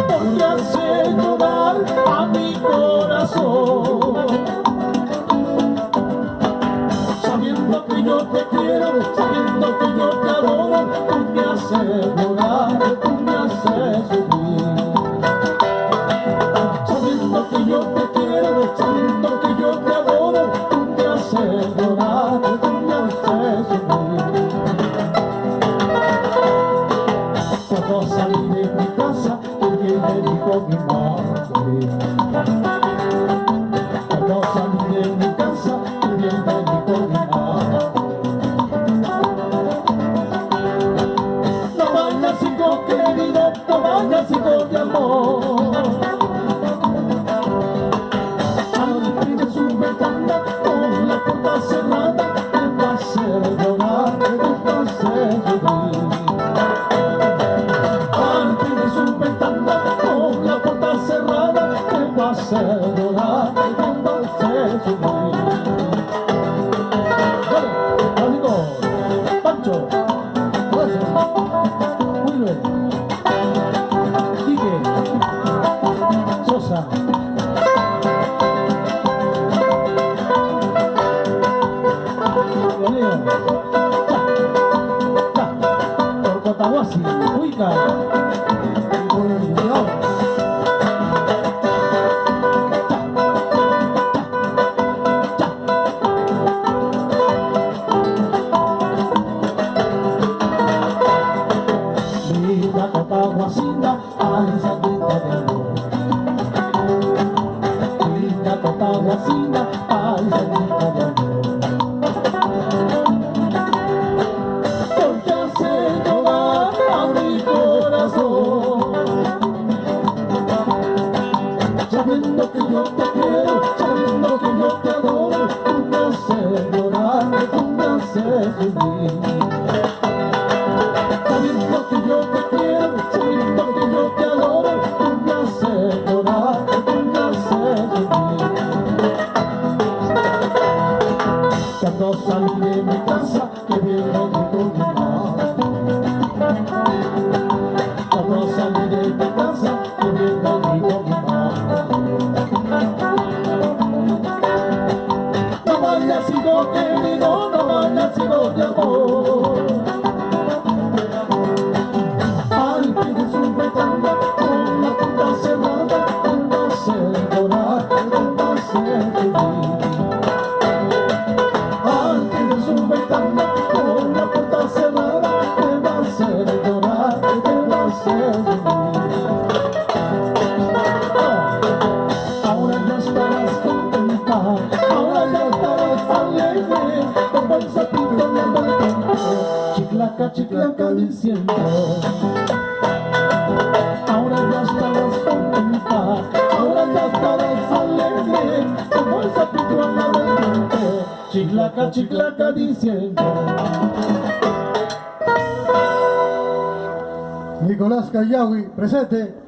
Porque hace llorar a mi corazón, sabiendo que yo te quiero, sabiendo que yo te adoro. Tú me haces llorar, tú me haces sufrir, sabiendo que yo te quiero, sabiendo que yo te adoro. Tú me haces llorar, tú me haces sufrir. Cuando salí de mi casa, alguien me dijo mi madre. Cuando salí de mi casa, alguien me dijo mi madre. No vayas, hijo querido, no vayas, hijo de amor. Abre su ventana con la puerta cerrada, te va a hacer llorar, te va a hacer sufrir. Hacer llorar, te va a hacer sufrir. Dale, amigo, Pancho, gracias, Wilber, Quique, Sosa. Bienvenido. Por Cotahuasi, Huica. Cotahuasina, ay, sandita de amor. Linda Cotahuasina, ay, sandita de amor. Porque hace llorar a mi corazón, sabiendo que yo te quiero, sabiendo que yo te adoro. Tú me haces llorar, tú me haces sufrir, sabiendo que yo te quiero, sabiendo que yo te adoro. Tú me haces llorar, tú me haces sufrir. Cuando salí de mi casa, que bien me dijo mi madre. Cuando salí de mi casa, que bien me dijo mi madre. No vayas, hijo querido, no vayas, hijo de amor. Ahora ya estarás contenta, ahora ya estarás alegre, como el sapito de repente, chiclaca, chiclaca diciendo. Ahora ya estarás contenta, ahora ya estarás alegre, como el sapito de repente, chiclaca, chiclaca diciendo. Nicolás Callawi, presente.